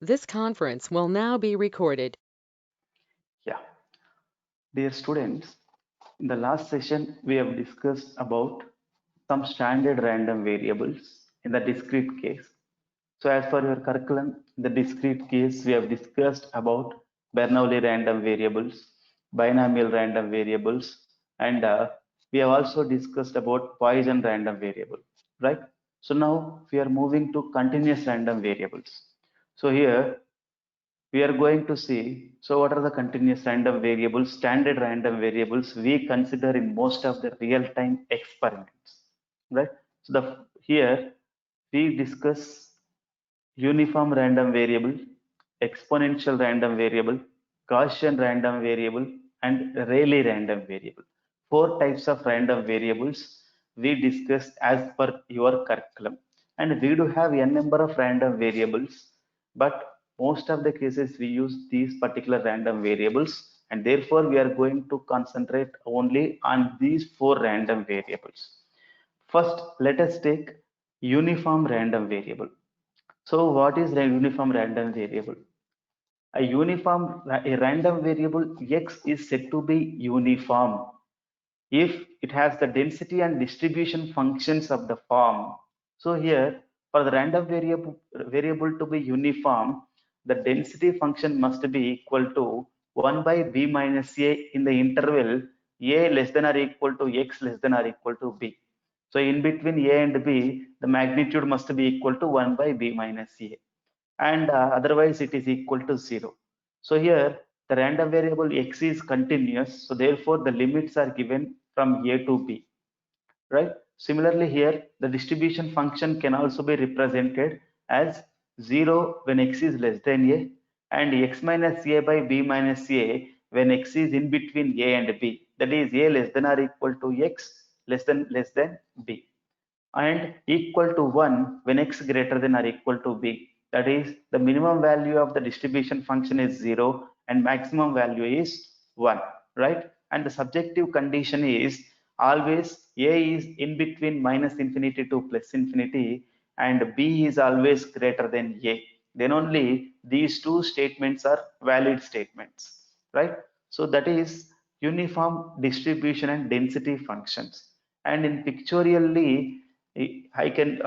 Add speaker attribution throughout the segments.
Speaker 1: This conference will now be recorded.
Speaker 2: Yeah, dear students, in the last session we have discussed about some standard random variables in the discrete case. So as for your curriculum, in the discrete case we have discussed about Bernoulli random variables, binomial random variables, and we have also discussed about Poisson random variable, right? So now we are moving to continuous random variables. So here we are going to see, so what are the continuous random variables, standard random variables we consider in most of the real-time experiments, right? So the here we discuss uniform random variable, exponential random variable, Gaussian random variable, and Rayleigh random variable. Four types of random variables we discussed as per your curriculum. And we do have n number of random variables, but most of the cases we use these particular random variables, and therefore we are going to concentrate only on these four random variables. First, let us take uniform random variable. So what is a uniform random variable? A random variable x is said to be uniform if it has the density and distribution functions of the form. So here, for the random variable to be uniform, the density function must be equal to 1 by b minus a in the interval a less than or equal to x less than or equal to b. So in between a and b, the magnitude must be equal to 1 by b minus a, and otherwise it is equal to 0. So here the random variable x is continuous, so therefore the limits are given from a to b, right? Similarly here the distribution function can also be represented as 0 when x is less than a, and x minus a by b minus a when x is in between a and b, that is a less than or equal to x less than b, and equal to 1 when x greater than or equal to b. That is, the minimum value of the distribution function is 0 and maximum value is 1, right? And the subjective condition is always a is in between minus infinity to plus infinity and b is always greater than a. Then only these two statements are valid statements, right? So that is uniform distribution and density functions. And in pictorially, I can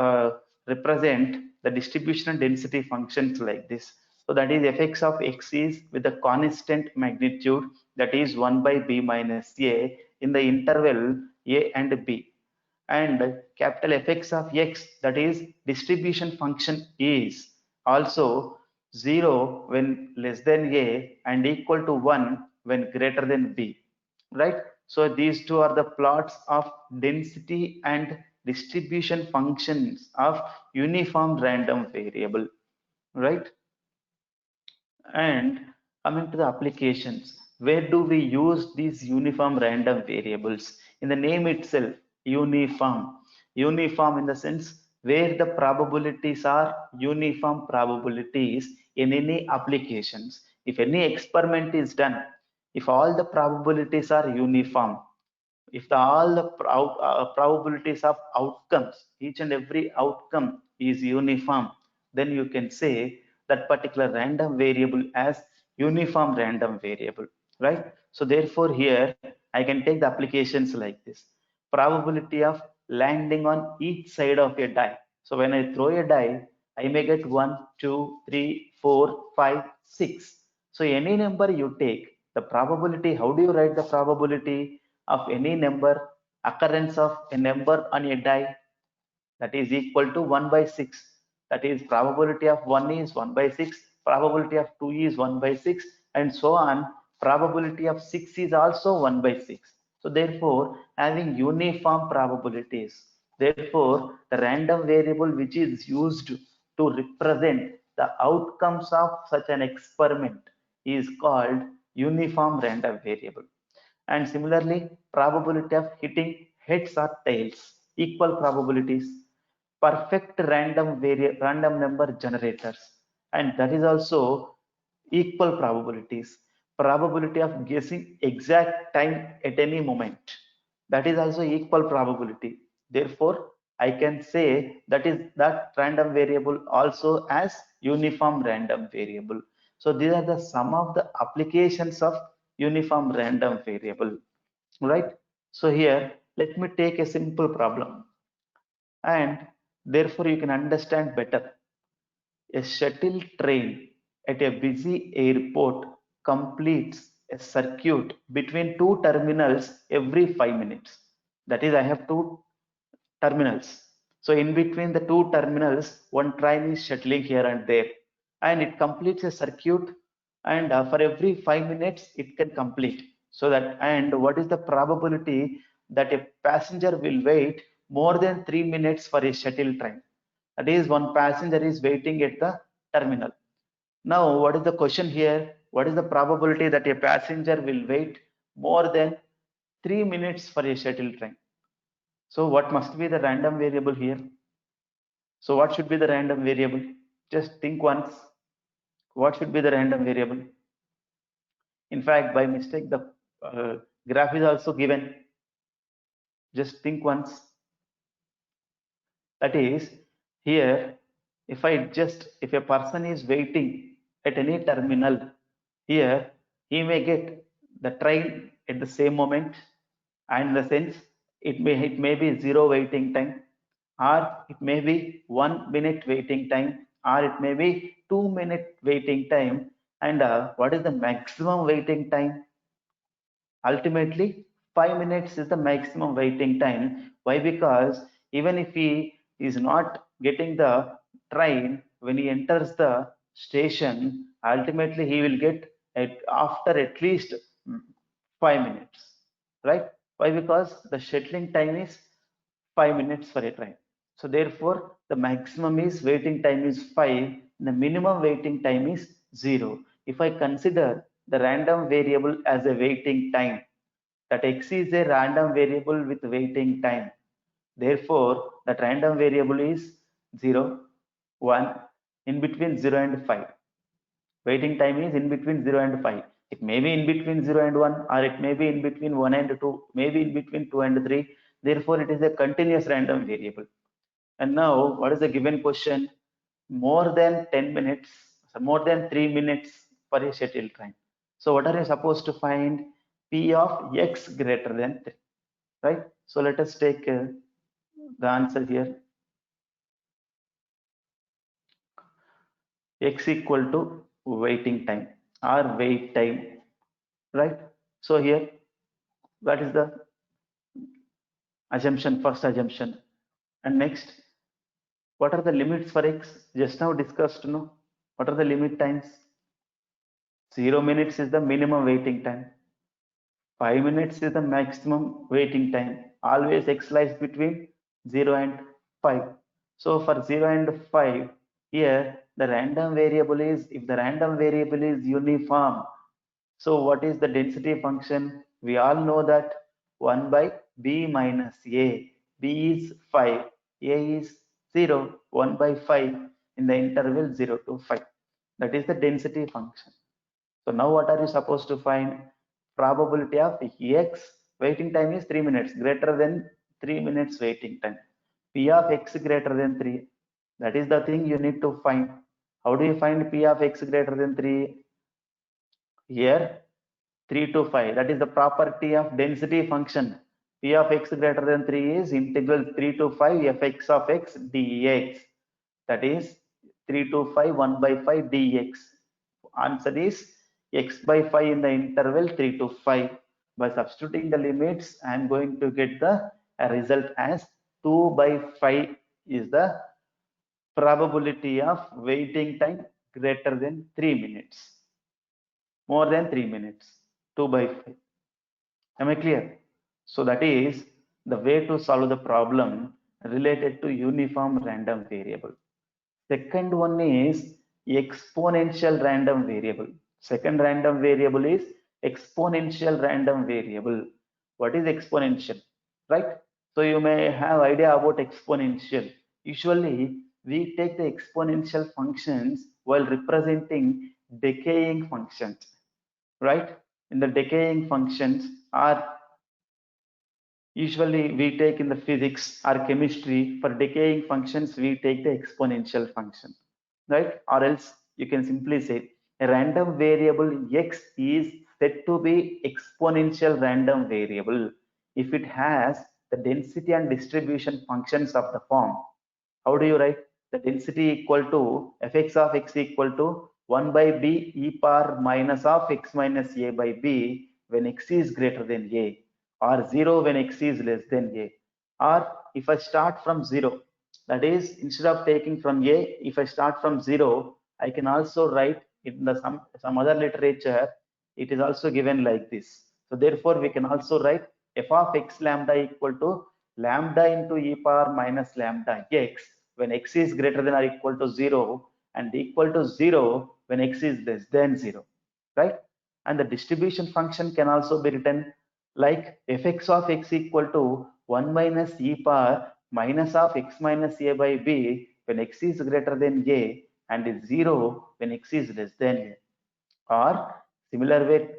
Speaker 2: represent the distribution and density functions like this. So that is fx of x is with a constant magnitude, that is 1 by b minus a in the interval a and b. And capital fx of x, that is distribution function, is also 0 when less than a and equal to 1 when greater than b, right? So these two are the plots of density and distribution functions of uniform random variable, right? And coming to the applications, where do we use these uniform random variables? In the name itself, uniform. Uniform in the sense where the probabilities are uniform probabilities in any applications. If any experiment is done, if all the probabilities are uniform, if all the probabilities of outcomes, each and every outcome is uniform, then you can say that particular random variable as uniform random variable, right? So therefore here I can take the applications like this: probability of landing on each side of a die. So when I throw a die, I may get 1, 2, 3, 4, 5, 6. So any number you take, the probability, how do you write the probability of any number, occurrence of a number on a die? That is equal to 1 by 6. That is, probability of 1 is 1 by 6, probability of 2 is 1 by 6, and so on. Probability of 6 is also 1 by 6. So therefore having uniform probabilities, therefore the random variable which is used to represent the outcomes of such an experiment is called uniform random variable. And similarly, probability of hitting heads or tails, equal probabilities, perfect random number generators, and that is also equal probabilities. Probability of guessing exact time at any moment, that is also equal probability. Therefore I can say that random variable also as uniform random variable. So these are the some of the applications of uniform random variable, right? So here, let me take a simple problem, and therefore you can understand better. A shuttle train at a busy airport completes a circuit between two terminals every 5 minutes. That is, I have two terminals. So in between the two terminals, one train is shuttling here and there, and it completes a circuit, and for every 5 minutes it can complete. So that, and what is the probability that a passenger will wait more than 3 minutes for a shuttle train? That is, one passenger is waiting at the terminal. Now, what is the question here? What is the probability that a passenger will wait more than 3 minutes for a shuttle train? So what must be the random variable here? So what should be the random variable? Just think once. What should be the random variable? In fact, by mistake, the graph is also given. Just think once. That is, here, if a person is waiting at any terminal, here, he may get the train at the same moment, and in the sense, it may be 0 waiting time, or it may be 1 minute waiting time, or it may be 2 minute waiting time. And what is the maximum waiting time? Ultimately, 5 minutes is the maximum waiting time. Why? Because even if he is not getting the train when he enters the station, ultimately he will get it after at least 5 minutes, right? Why? Because the shuttling time is 5 minutes for a train. So therefore, the maximum is waiting time is 5, the minimum waiting time is 0. If I consider the random variable as a waiting time, that x is a random variable with waiting time. Therefore, that random variable is 0, 1, in between 0 and 5. Waiting time is in between 0 and 5. It may be in between 0 and 1, or it may be in between 1 and 2, maybe in between 2 and 3. Therefore, it is a continuous random variable. And now, what is the given question? More than 10 minutes, more than 3 minutes for a shuttle train. So what are you supposed to find? P of x greater than 3, right? So let us take the answer here. X equal to waiting time or wait time, right? So here, that is the assumption, first assumption. And next, what are the limits for x? Just now discussed, no? What are the limit times? 0 minutes is the minimum waiting time. 5 minutes is the maximum waiting time. Always x lies between 0 and 5. So for 0 and 5, here the random variable is, if the random variable is uniform, so what is the density function? We all know that 1 by b minus a. B is 5, a is 0, 1 by 5 in the interval 0 to 5. That is the density function. So now what are you supposed to find? Probability of x, waiting time is 3 minutes, greater than 3 minutes waiting time. P of x greater than 3. That is the thing you need to find. How do you find P of x greater than 3? Here, 3 to 5. That is the property of density function. P of x greater than 3 is integral 3 to 5 fx of x dx. That is 3 to 5, 1 by 5 dx. Answer is x by 5 in the interval 3 to 5. By substituting the limits, I am going to get the result as 2 by 5 is the probability of waiting time greater than 3 minutes. More than 3 minutes. 2 by 5. Am I clear? So that is the way to solve the problem related to uniform random variable. Second one is exponential random variable. Second random variable is exponential random variable. What is exponential? Right? So you may have idea about exponential. Usually we take the exponential functions while representing decaying functions. Right? In the decaying functions are Usually we take in the physics or chemistry for decaying functions, we take the exponential function, right? Or else you can simply say a random variable x is said to be exponential random variable if it has the density and distribution functions of the form. How do you write? The density equal to fx of x equal to 1 by b e power minus of x minus a by b when x is greater than a, or 0 when x is less than a. Or if I start from 0, that is instead of taking from a, if I start from 0, I can also write in the some other literature, it is also given like this. So therefore we can also write f of x lambda equal to lambda into e power minus lambda x when x is greater than or equal to 0 and equal to 0 when x is less than 0, right? And the distribution function can also be written like fx of x equal to 1 minus e power minus of x minus a by b when x is greater than a and is 0 when x is less than a. Or similar way,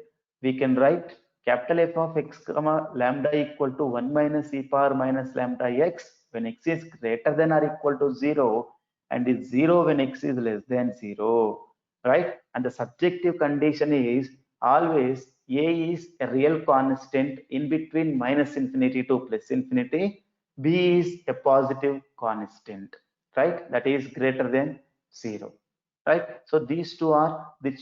Speaker 2: we can write capital F of x comma lambda equal to 1 minus e power minus lambda x when x is greater than or equal to 0 and is 0 when x is less than 0, right? And the subjective condition is always a is a real constant in between minus infinity to plus infinity, b is a positive constant, right? That is greater than 0, right? So these two are the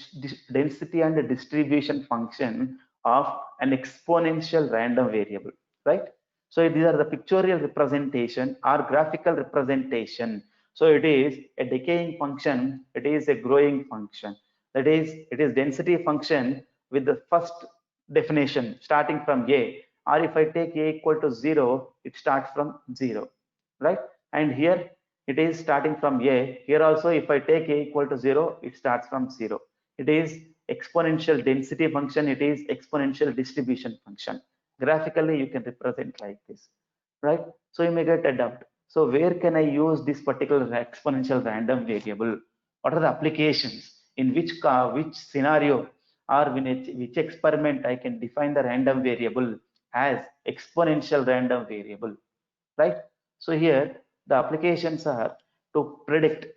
Speaker 2: density and the distribution function of an exponential random variable, right? So these are the pictorial representation or graphical representation. So it is a decaying function, it is a growing function. That is, it is density function with the first definition starting from a, or if I take a equal to 0, it starts from 0, right? And here it is starting from a. Here also if I take a equal to 0, it starts from 0. It is exponential density function, it is exponential distribution function. Graphically you can represent like this, right? So you may get a doubt, so where can I use this particular exponential random variable? What are the applications, in which scenario or which experiment I can define the random variable as exponential random variable, right? So here the applications are to predict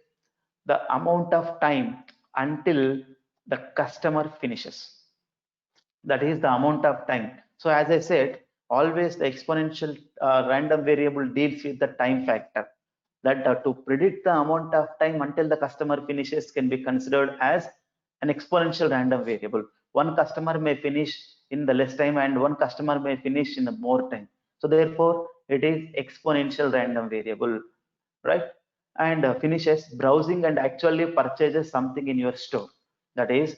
Speaker 2: the amount of time until the customer finishes. That is the amount of time. So as I said, always the exponential random variable deals with the time factor. That to predict the amount of time until the customer finishes can be considered as an exponential random variable. One customer may finish in the less time and one customer may finish in the more time. So therefore, it is exponential random variable, right? And finishes browsing and actually purchases something in your store. That is,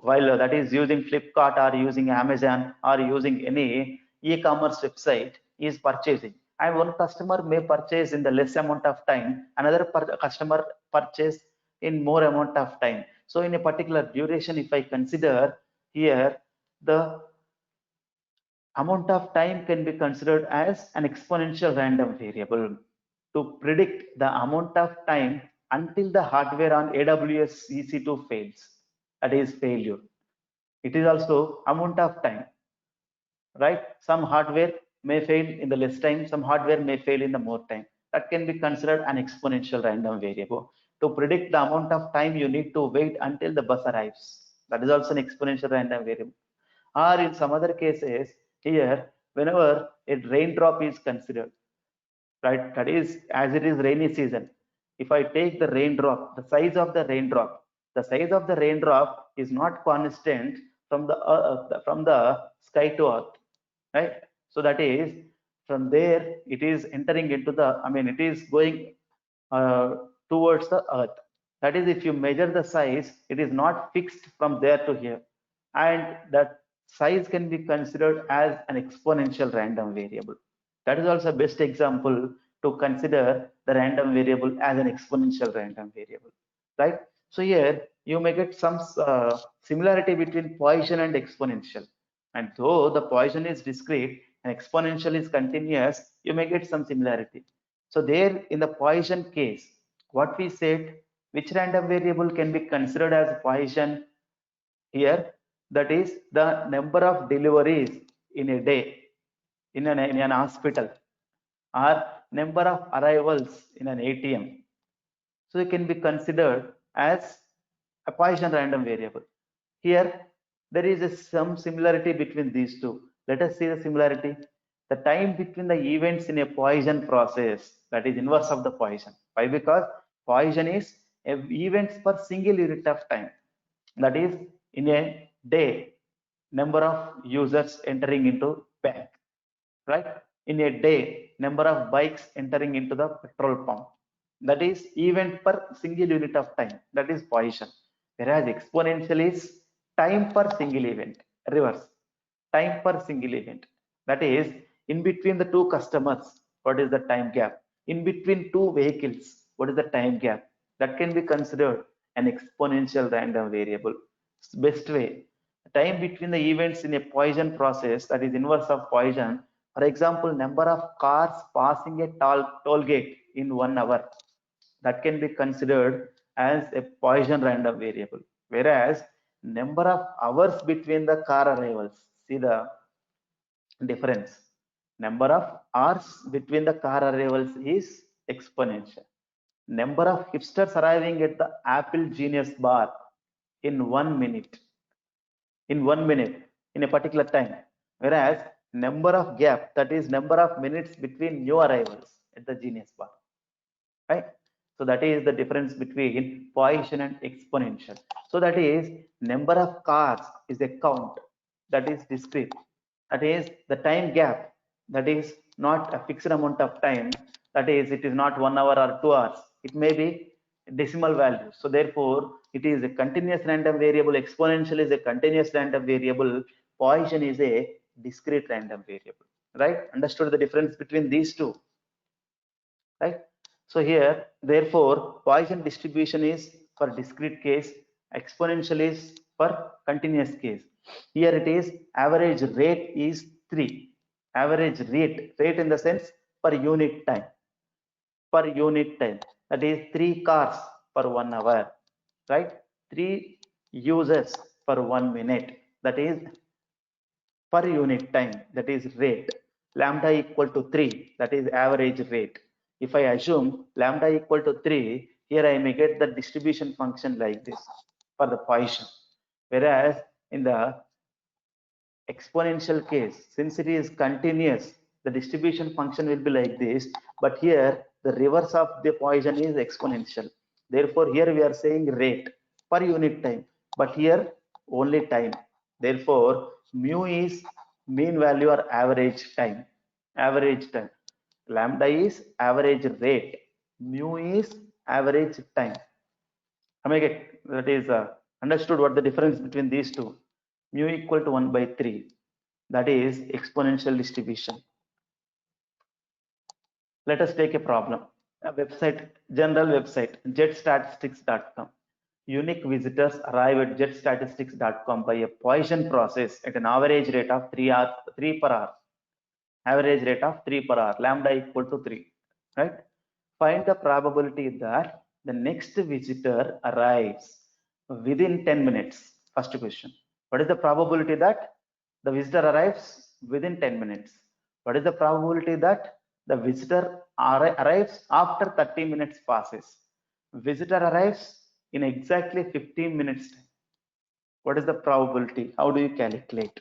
Speaker 2: while that is using Flipkart or using Amazon or using any e-commerce website, is purchasing. And one customer may purchase in the less amount of time, another customer purchase in more amount of time. So in a particular duration, if I consider here, the amount of time can be considered as an exponential random variable to predict the amount of time until the hardware on AWS EC2 fails. That is failure. It is also amount of time, right? Some hardware may fail in the less time, some hardware may fail in the more time. That can be considered an exponential random variable. To predict the amount of time you need to wait until the bus arrives. That is also an exponential random variable. Or in some other cases, here, whenever a raindrop is considered, right? That is, as it is rainy season. If I take the raindrop, the size of the raindrop is not constant from the sky to earth, right? So that is from there it is entering into the, I mean, it is going towards the earth. That is, if you measure the size, it is not fixed from there to here, and that size can be considered as an exponential random variable. That is also best example to consider the random variable as an exponential random variable, right? So here you may get some similarity between Poisson and exponential, and though the Poisson is discrete and exponential is continuous, you may get some similarity. So there in the Poisson case, what we said, which random variable can be considered as Poisson here? That is the number of deliveries in a day. in an hospital, or number of arrivals in an ATM. So it can be considered as a Poisson random variable. Here, there is some similarity between these two. Let us see the similarity. The time between the events in a Poisson process, that is inverse of the Poisson. Why? Because Poisson is events per single unit of time. That is, in a day, number of users entering into bank, right? In a day, number of bikes entering into the petrol pump. That is event per single unit of time. That is Poisson. Whereas exponential is time per single event. Reverse. Time per single event. That is, in between the two customers, what is the time gap? In between two vehicles, what is the time gap? That can be considered an exponential random variable. Best way. Time between the events in a Poisson process, that is inverse of Poisson. For example, number of cars passing a toll gate in 1 hour, that can be considered as a Poisson random variable. Whereas number of hours between the car arrivals, see the difference. Number of hours between the car arrivals is exponential. Number of hipsters arriving at the Apple Genius bar in 1 minute, in a particular time. Whereas number of gap, that is number of minutes between new arrivals at the Genius bar, right? So that is the difference between Poisson and exponential. So that is number of cars is a count, that is discrete. That is the time gap, that is not a fixed amount of time, that is it is not 1 hour or 2 hours, it may be decimal value. So therefore it is a continuous random variable. Exponential is a continuous random variable. Poisson is a discrete random variable, right? Understood the difference between these two, right? So here, therefore, Poisson distribution is for discrete case, exponential is for continuous case. Here it is average rate is 3. Average rate in the sense per unit time. Per unit time. That is 3 cars per 1 hour, right? 3 users per 1 minute. That is per unit time, that is rate. Lambda equal to 3, that is average rate. If I assume lambda equal to 3, here I may get the distribution function like this for the Poisson. Whereas in the exponential case, since it is continuous, the distribution function will be like this. But here the reverse of the Poisson is exponential. Therefore here we are saying rate per unit time, but here only time. Therefore mu is mean value or average time. Average time. Lambda is average rate. Mu is average time. Am I get that is understood what the difference between these two? Mu equal to 1 by 3. That is exponential distribution. Let us take a problem. A website, general website, jetstatistics.com. Unique visitors arrive at jetstatistics.com by a Poisson process at an average rate of 3 per hour. Average rate of 3 per hour. Lambda equal to 3. Right? Find the probability that the next visitor arrives within 10 minutes. First question. What is the probability that the visitor arrives within 10 minutes? What is the probability that the visitor arrives after 30 minutes passes? Visitor arrives in exactly 15 minutes time. What is the probability? How do you calculate?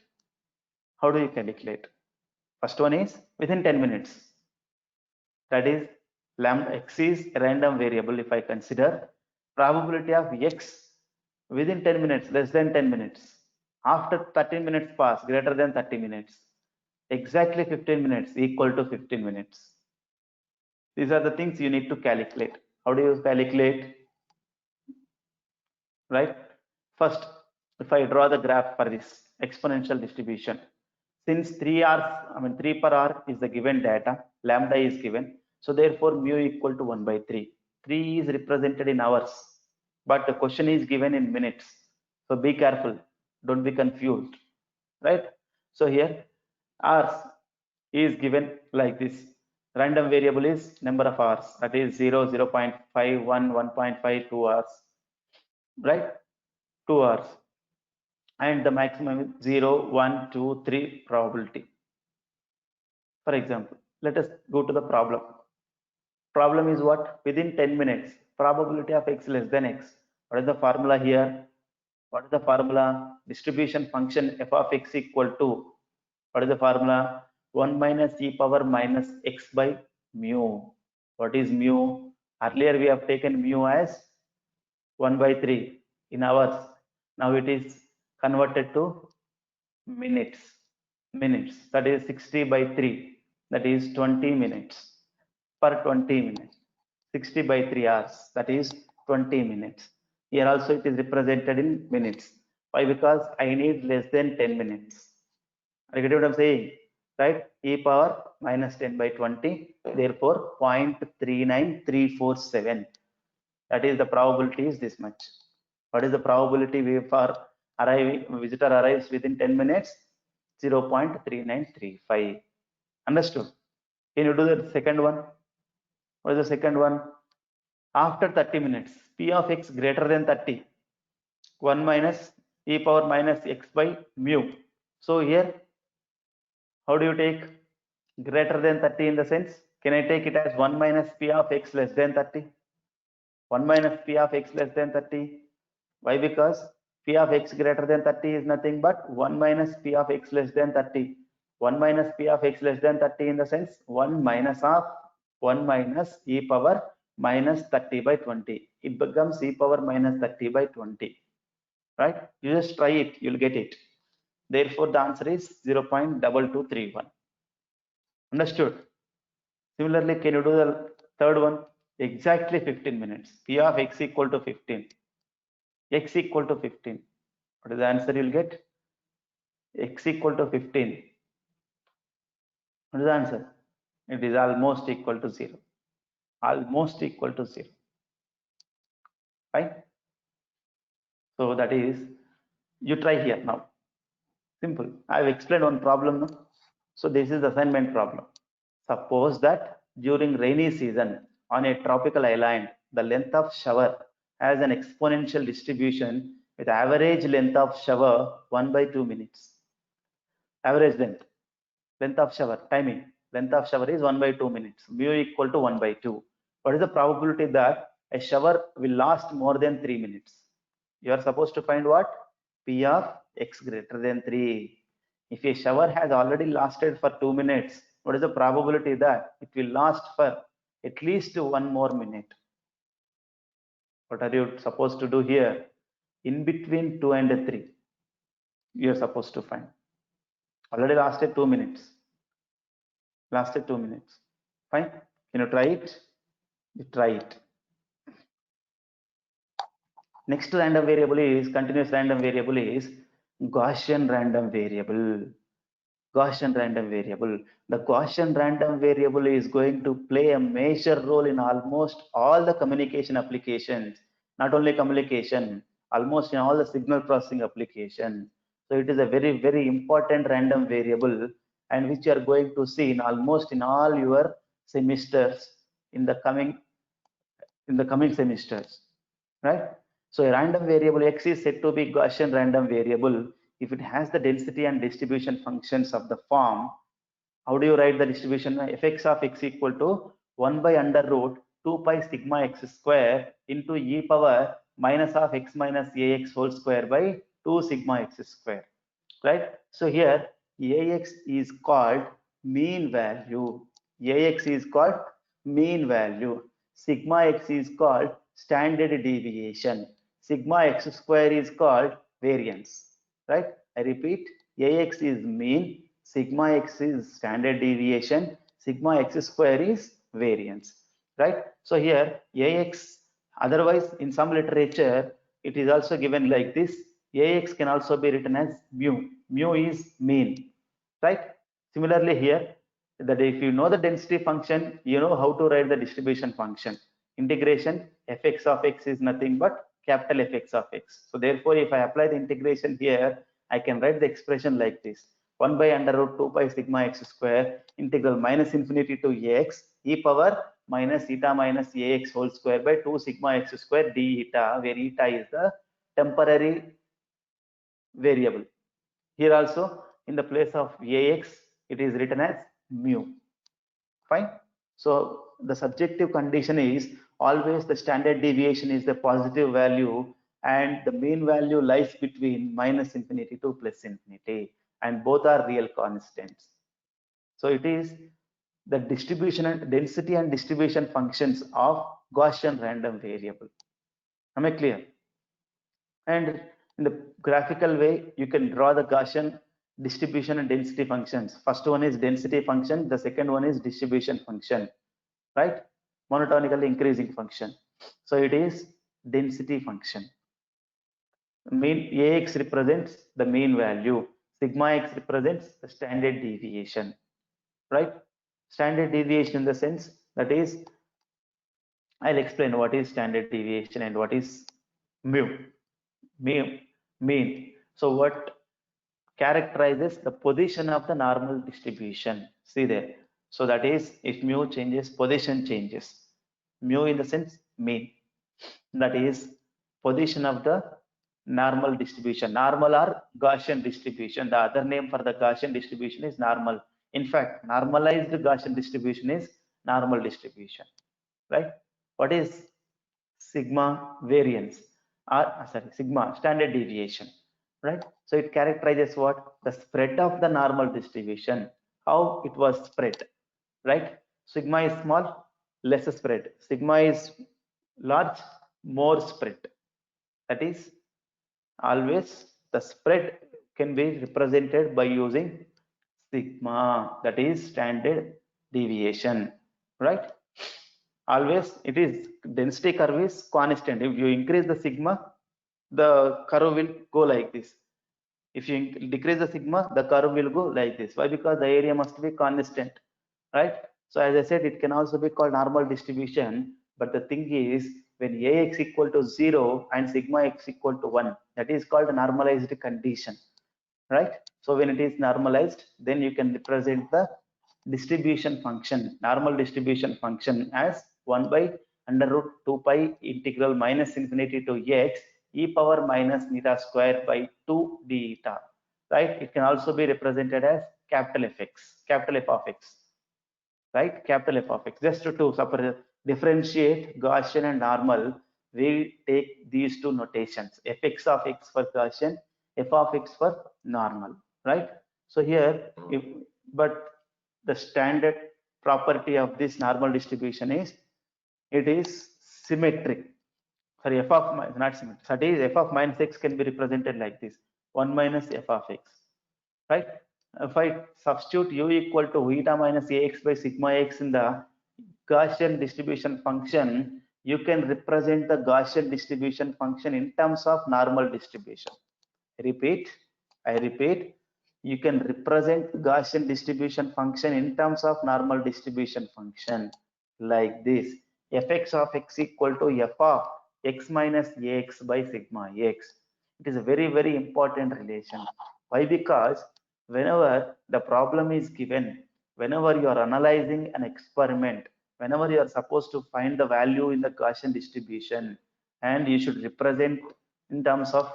Speaker 2: How do you calculate? First one is within 10 minutes. That is lambda x is a random variable. If I consider probability of x within 10 minutes, less than 10 minutes, after 30 minutes pass, greater than 30 minutes, exactly 15 minutes equal to 15 minutes. These are the things you need to calculate. How do you calculate? Right? First, if I draw the graph for this exponential distribution, since 3 hours, 3 per hour is the given data, lambda is given. So therefore mu equal to 1 by 3. 3 is represented in hours, but the question is given in minutes. So be careful. Don't be confused. Right? So here hours is given like this. Random variable is number of hours, that is 0, 0 0.51, 1.5, 2 hours, right? 2 hours. And the maximum is 0, 1, 2, 3 probability. For example, let us go to the problem. Problem is what? Within 10 minutes, probability of x less than x. What is the formula here? What is the formula? Distribution function f of x equal to, what is the formula? 1 minus e power minus x by mu. What is mu? Earlier we have taken mu as 1 by 3 in hours. Now it is converted to minutes. That is 60 by 3. That is 20 minutes per 20 minutes. 60 by 3 hours. That is 20 minutes. Here also it is represented in minutes. Why? Because I need less than 10 minutes. Are you getting what I'm saying? Right? E power minus 10 by 20. Therefore, 0.39347. That is the probability is this much. What is the probability for visitor arrives within 10 minutes? 0.3935. Understood? Can you do the second one? What is the second one? After 30 minutes, p of x greater than 30. 1 minus e power minus x by mu. So here, how do you take greater than 30 in the sense? Can I take it as 1 minus p of x less than 30? 1 minus p of x less than 30. Why? Because p of x greater than 30 is nothing but 1 minus p of x less than 30. 1 minus p of x less than 30 in the sense 1 minus of 1 minus e power minus 30 by 20. It becomes e power minus 30 by 20. Right? You just try it, you'll get it. Therefore, the answer is 0.2231. Understood? Similarly, can you do the third one? Exactly 15 minutes. P of x equal to 15. X equal to 15. What is the answer you'll get? X equal to 15. What is the answer? It is almost equal to 0. Almost equal to 0. Right? So that is, you try here now. Simple. I have explained one problem now. So this is the assignment problem. Suppose that during rainy season on a tropical island, the length of shower has an exponential distribution with average length of shower 1 by 2 minutes. Average length of shower, timing. Length of shower is 1 by 2 minutes. Mu equal to 1 by 2. What is the probability that a shower will last more than 3 minutes? You are supposed to find what? P of x greater than 3. If a shower has already lasted for 2 minutes, what is the probability that it will last for at least 1 more minute? What are you supposed to do here? In between 2 and 3, you are supposed to find. Already lasted 2 minutes. Lasted 2 minutes. Fine. Can you try it? You try it. Next random variable is continuous random variable is Gaussian random variable. Gaussian random variable. The Gaussian random variable is going to play a major role in almost all the communication applications. Not only communication, almost in all the signal processing applications. So it is a very, very important random variable, and which you are going to see in almost in all your semesters in the coming semesters, right? So a random variable x is said to be Gaussian random variable if it has the density and distribution functions of the form. How do you write the distribution? Fx of x equal to 1 by under root 2 pi sigma x square into e power minus of x minus ax whole square by 2 sigma x square, right? So here ax is called mean value. Ax is called mean value. Sigma x is called standard deviation. Sigma x square is called variance, right? I repeat, ax is mean, sigma x is standard deviation, sigma x square is variance, right? So here ax, otherwise in some literature it is also given like this. Ax can also be written as mu. Mu is mean, right? Similarly here, that if you know the density function, you know how to write the distribution function. Integration fx of x is nothing but capital Fx of x. So therefore, if I apply the integration here, I can write the expression like this: 1 by under root 2 pi sigma x square integral minus infinity to ax e power minus eta minus ax whole square by 2 sigma x square d eta, where eta is the temporary variable. Here also in the place of ax, it is written as mu. Fine. So the subjective condition is always the standard deviation is the positive value and the mean value lies between minus infinity to plus infinity, and both are real constants. So it is the distribution and density and distribution functions of Gaussian random variable. Am I clear? And in the graphical way, you can draw the Gaussian distribution and density functions. First one is density function, the second one is distribution function, right? Monotonically increasing function. So it is density function. Mean AX represents the mean value, sigma x represents the standard deviation, right? Standard deviation in the sense that is, I'll explain what is standard deviation and what is mu. Mean. So what characterizes the position of the normal distribution? See there. So that is, if mu changes, position changes. Mu in the sense mean. That is position of the normal distribution. Normal or Gaussian distribution. The other name for the Gaussian distribution is normal. In fact, normalized Gaussian distribution is normal distribution, right? What is sigma variance? Sorry, sigma standard deviation, right? So it characterizes what? The spread of the normal distribution, how it was spread, right? Sigma is small, less spread. Sigma is large, more spread. That is always the spread can be represented by using sigma, that is standard deviation, right? Always it is density curve is constant. If you increase the sigma, the curve will go like this. If you decrease the sigma, the curve will go like this. Why? Because the area must be constant, right? So as I said, it can also be called normal distribution. But the thing is, when Ax equal to 0 and sigma x equal to 1, that is called a normalized condition, right? So when it is normalized, then you can represent the distribution function, normal distribution function as 1 by under root 2 pi integral minus infinity to x e power minus theta square by 2 theta, right? It can also be represented as capital Fx, capital F of x, right? Capital F of x. Just to differentiate Gaussian and normal, we take these two notations: fx of x for Gaussian, f of x for normal, right? So here, but the standard property of this normal distribution is it is symmetric. Sorry, f of not symmetric. That is, f of minus x can be represented like this: 1 minus f of x, right? If I substitute u equal to eta minus ax by sigma x in the Gaussian distribution function, you can represent the Gaussian distribution function in terms of normal distribution. I repeat, you can represent Gaussian distribution function in terms of normal distribution function like this: fx of x equal to f of x minus ax by sigma x. It is a very, very important relation. Why? Because whenever the problem is given, whenever you are analyzing an experiment, whenever you are supposed to find the value in the Gaussian distribution, and you should represent in terms of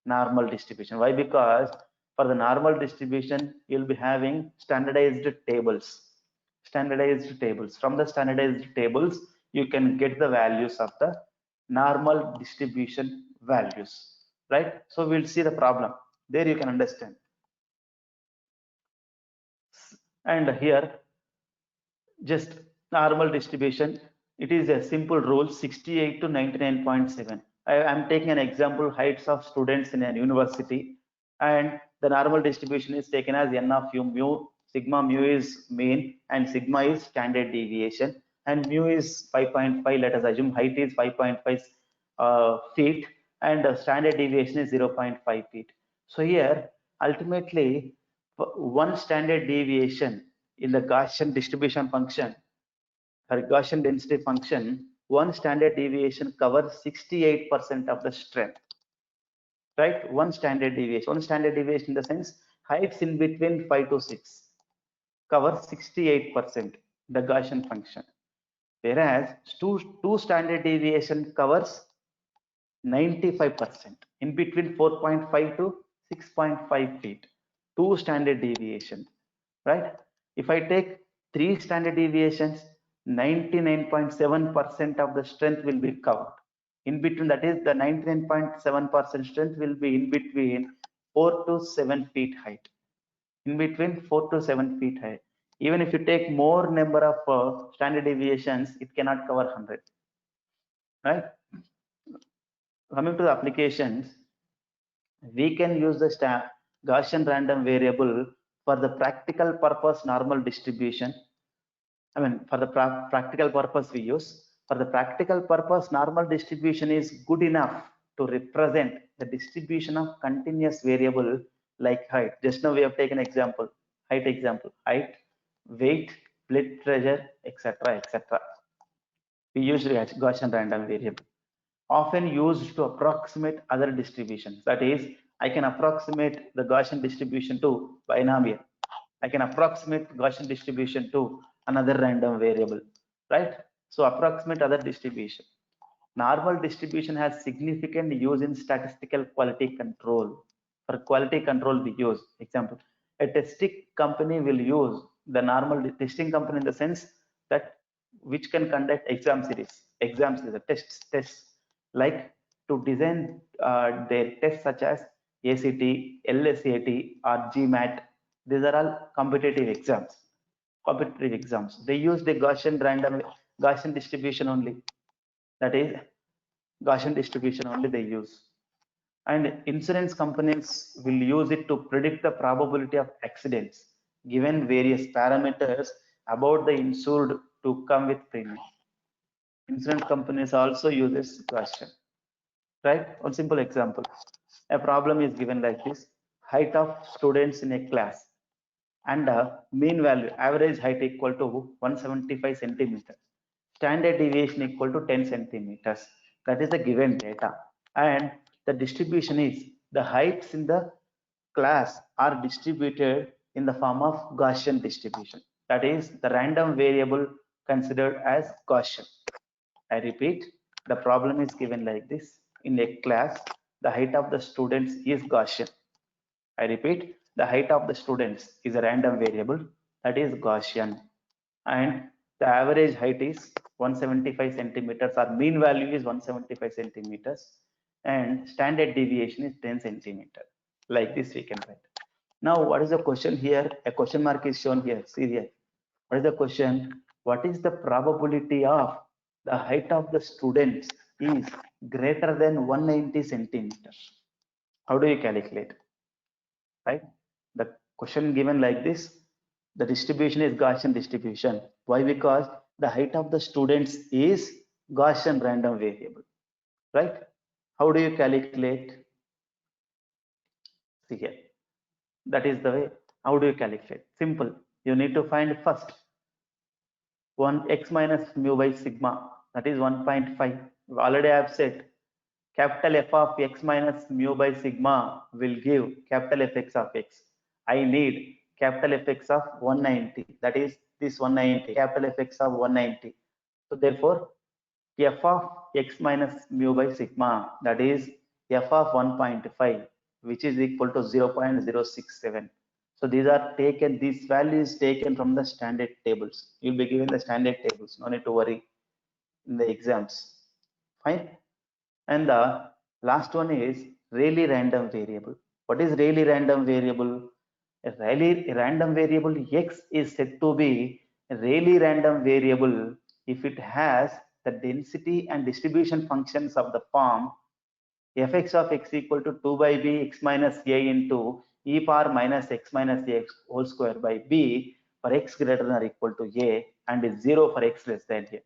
Speaker 2: normal distribution. Why? Because for the normal distribution, you'll be having standardized tables. Standardized tables. From the standardized tables, you can get the values of the normal distribution values, right? So we'll see the problem. There you can understand. And here, just normal distribution, it is a simple rule: 68 to 99.7. I am taking an example heights of students in an university, and the normal distribution is taken as n of u. Sigma mu is mean and sigma is standard deviation, and mu is 5.5. Let us assume height is 5.5 feet and standard deviation is 0.5 feet. So here ultimately one standard deviation in the Gaussian distribution function or Gaussian density function, one standard deviation covers 68% of the strength, right? One standard deviation in the sense heights in between 5 to 6 covers 68% the Gaussian function, whereas two standard deviation covers 95% in between 4.5 to 6.5 feet. Two standard deviation, right? If I take 3 standard deviations, 99.7% of the strength will be covered. In between, that is the 99.7% strength will be in between 4 to 7 feet height. In between 4 to 7 feet height. Even if you take more number of standard deviations, it cannot cover 100. Right? Coming to the applications, we can use the Gaussian random variable for the practical purpose normal distribution. I mean, for the practical purpose we use. For the practical purpose, normal distribution is good enough to represent the distribution of continuous variable like height. Just now we have taken example, height, weight, blood pressure, etc., etc. We use Gaussian random variable, often used to approximate other distributions. That is, I can approximate the Gaussian distribution to binomial. I can approximate Gaussian distribution to another random variable, right? So approximate other distribution. Normal distribution has significant use in statistical quality control. For quality control we use, example, a testing company will use the normal testing company in the sense that which can conduct exam series, tests like to design their tests such as ACT, LSAT or GMAT. These are all competitive exams. They use the Gaussian distribution only. That is Gaussian distribution only they use. And insurance companies will use it to predict the probability of accidents given various parameters about the insured to come with premium. Insurance companies also uses Gaussian, right? One simple example. A problem is given like this: height of students in a class and mean value, average height equal to 175 centimeters, standard deviation equal to 10 centimeters. That is the given data, and the distribution is the heights in the class are distributed in the form of Gaussian distribution. That is the random variable considered as Gaussian. I repeat, the problem is given like this: in a class, the height of the students is Gaussian. I repeat, the height of the students is a random variable, that is Gaussian, and the average height is 175 centimeters, or mean value is 175 centimeters, and standard deviation is 10 centimeters. Like this we can write. Now what is the question here? A question mark is shown here. See here. What is the question? What is the probability of the height of the students is greater than 190 centimeters? How do you calculate? Right? The question given like this, the distribution is Gaussian distribution. Why? Because the height of the students is Gaussian random variable, right? How do you calculate? See here, that is the way. How do you calculate? Simple. You need to find first 1 x minus mu by sigma, that is 1.5. Already I have said capital F of x minus mu by sigma will give capital Fx of x. I need capital Fx of 190, that is this 190, capital Fx of 190. So therefore f of x minus mu by sigma, that is f of 1.5, which is equal to 0.067. So these are taken, this value is taken from the standard tables. You'll be given the standard tables, no need to worry in the exams. Fine. And the last one is Rayleigh random variable. What is Rayleigh random variable? A Rayleigh random variable x is said to be a Rayleigh random variable if it has the density and distribution functions of the form fx of x equal to 2 by b x minus a into e power minus x minus a whole square by b for x greater than or equal to a, and is 0 for x less than a.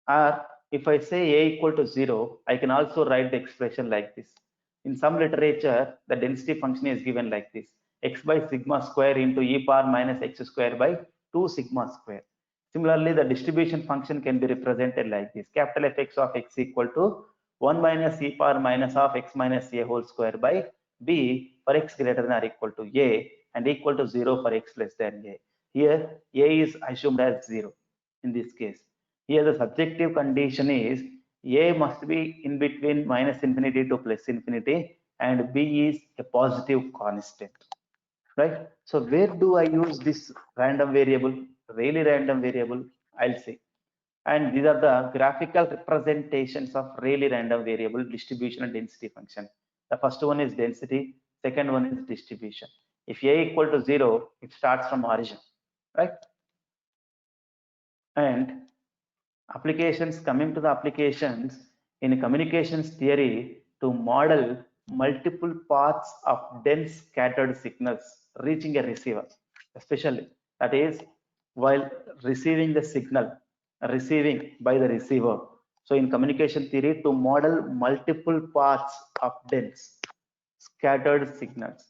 Speaker 2: Or if I say a equal to 0, I can also write the expression like this. In some literature, the density function is given like this: x by sigma square into e power minus x square by 2 sigma square. Similarly, the distribution function can be represented like this: capital Fx of x equal to 1 minus e power minus of x minus a whole square by b for x greater than or equal to a, and equal to 0 for x less than a. Here a is assumed as 0 in this case. Here the subjective condition is a must be in between minus infinity to plus infinity, and b is a positive constant. right? So where do I use this random variable, Rayleigh random variable? I'll say. And these are the graphical representations of Rayleigh random variable distribution and density function. The first one is density, second one is distribution. If a equal to 0, it starts from origin, right? And applications, coming to the applications in communications theory, to model multiple paths of dense scattered signals reaching a receiver, especially that is while receiving the signal, receiving by the receiver. So in communication theory, to model multiple paths of dense scattered signals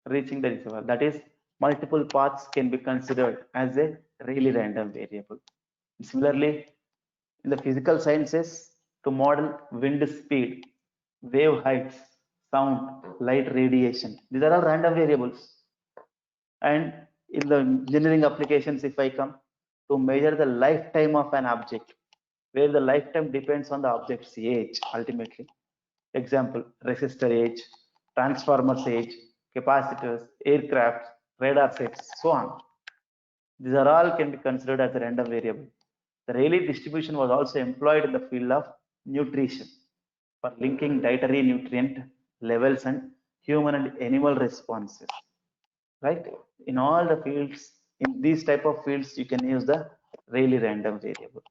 Speaker 2: reaching the receiver, that is multiple paths can be considered as a really random variable. Similarly, in the physical sciences, to model wind speed, wave heights, sound, light radiation, these are all random variables. And in the engineering applications, if I come, to measure the lifetime of an object, where the lifetime depends on the object's age ultimately. Example, resistor age, transformers age, capacitors, aircraft, radar sets, so on. These are all can be considered as a random variable. The Rayleigh distribution was also employed in the field of nutrition for linking dietary nutrient levels and human and animal responses. Right? In all the fields, in these type of fields, you can use the Rayleigh random variable.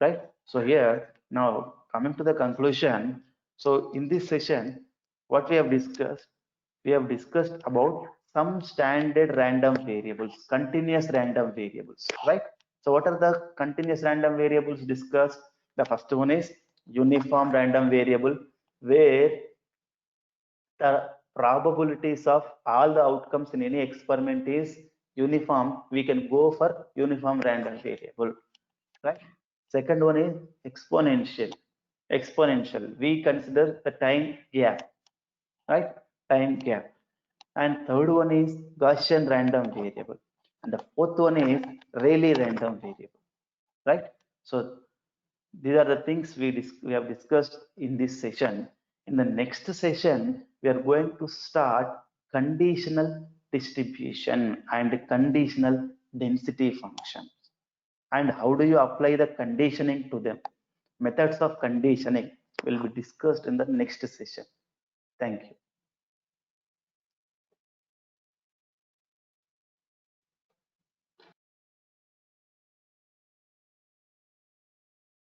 Speaker 2: Right? So here, now coming to the conclusion. So in this session, what we have discussed about some standard random variables, continuous random variables, right? So what are the continuous random variables discussed? The first one is uniform random variable, where the probabilities of all the outcomes in any experiment is uniform. We can go for uniform random variable, right? Second one is exponential. Exponential. We consider the time gap, right? Time gap. And third one is Gaussian random variable. And the fourth one is Rayleigh random variable, right? So these are the things we have discussed in this session. In the next session, we are going to start conditional distribution and conditional density functions. And how do you apply the conditioning to them? Methods of conditioning will be discussed in the next session. Thank you.